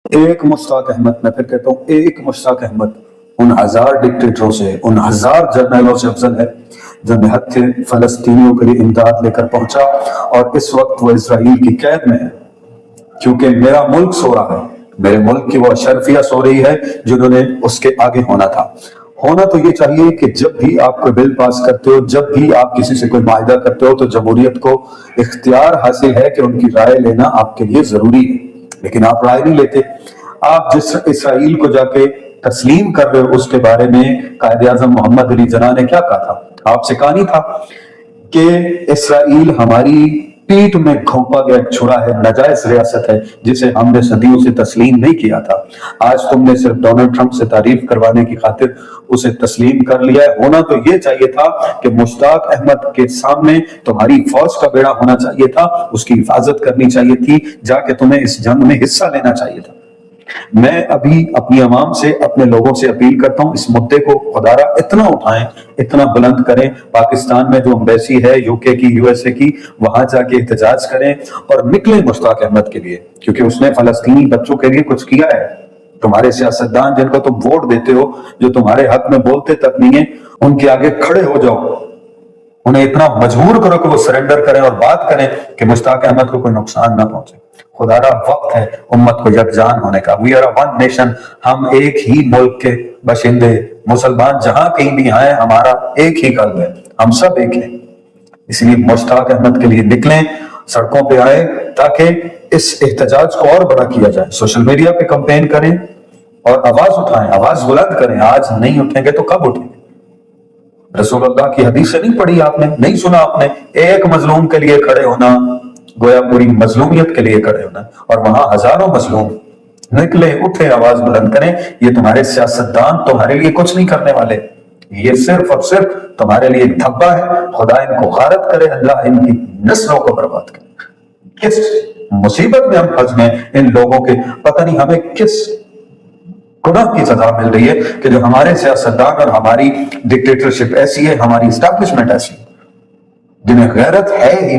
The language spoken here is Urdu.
ایک مشتاق احمد، میں پھر کہتا ہوں ایک مشتاق احمد ان ہزار ڈکٹیٹروں سے، ان ہزار جرنیلوں سے افضل ہے جو نہت کے فلسطینیوں کے لیے امداد لے کر پہنچا، اور اس وقت وہ اسرائیل کی قید میں ہے، کیونکہ میرا ملک سو رہا ہے، میرے ملک کی وہ اشرفیہ سو رہی ہے جنہوں نے اس کے آگے ہونا تھا۔ ہونا تو یہ چاہیے کہ جب بھی آپ کوئی بل پاس کرتے ہو، جب بھی آپ کسی سے کوئی معاہدہ کرتے ہو، تو جمہوریت کو اختیار حاصل ہے کہ ان کی رائے لینا آپ کے لیے ضروری ہے، لیکن آپ رائے نہیں لیتے۔ آپ جس اسرائیل کو جا کے تسلیم کر رہے ہو، اس کے بارے میں قائد اعظم محمد علی جناح نے کیا کہا تھا؟ آپ سے کہا نہیں تھا کہ اسرائیل ہماری پیٹ میں گھونپا گیا ایک چھرا ہے، ناجائز ریاست ہے جسے ہم نے صدیوں سے تسلیم نہیں کیا تھا۔ آج تم نے صرف ڈونلڈ ٹرمپ سے تعریف کروانے کی خاطر اسے تسلیم کر لیا ہے۔ ہونا تو یہ چاہیے تھا کہ مشتاق احمد کے سامنے تمہاری فوج کا بیڑا ہونا چاہیے تھا، اس کی حفاظت کرنی چاہیے تھی، جا کے تمہیں اس جنگ میں حصہ لینا چاہیے تھا۔ میں ابھی اپنی عوام سے، اپنے لوگوں سے اپیل کرتا ہوں، اس مدے کو خدارا اتنا اٹھائیں، اتنا بلند کریں، پاکستان میں جو امبیسی ہے یو کے کی، یو ایس اے کی، وہاں جا کے احتجاج کریں اور نکلیں مشتاق احمد کے لیے، کیونکہ اس نے فلسطینی بچوں کے لیے کچھ کیا ہے۔ تمہارے سیاستدان جن کو تم ووٹ دیتے ہو، جو تمہارے حق میں بولتے تک نہیں ہیں، ان کے آگے کھڑے ہو جاؤ، انہیں اتنا مجبور کرو کہ وہ سرنڈر کریں اور بات کریں کہ مشتاق احمد کو کوئی نقصان نہ پہنچے۔ خدارا وقت ہے امت کو یکجان ہونے کا۔ وی آر ون نیشن، ہم ایک ہی ملک کے باشندے، مسلمان جہاں کہیں بھی آئیں، ہمارا ایک ہی قلب ہے، ہم سب ایک ہیں۔ اس لیے مشتاق احمد کے لیے نکلیں، سڑکوں پہ آئے، تاکہ اس احتجاج کو اور بڑا کیا جائے۔ سوشل میڈیا پہ کمپین کریں اور آواز اٹھائیں، آواز بلند کریں۔ آج نہیں اٹھیں گے تو کب اٹھیں گے؟ رسول اللہ کی حدیث سے نہیں پڑھی آپ نے، نہیں سنا آپ نے؟ ایک مظلوم کے لیے کھڑے ہونا گویا پوری مظلومیت کے لیے کھڑے ہونا، اور وہاں ہزاروں مظلوم۔ نکلے، اٹھے، آواز بلند کریں۔ یہ تمہارے سیاستدان تمہارے لیے کچھ نہیں کرنے والے، یہ صرف اور صرف تمہارے لیے ایک دھبا ہے۔ خدا ان کو غارت کرے، اللہ ان کی نسلوں کو برباد کرے۔ کس مصیبت میں ہم پھنس گئے ان لوگوں کے، پتہ نہیں ہمیں کس گناہ کی سزا مل رہی ہے کہ جو ہمارے سیاستدان اور ہماری ڈکٹیٹرشپ ایسی ہے، ہماری اسٹیبلشمنٹ ایسی ہے جنہیں غیرت ہے ہی نہیں۔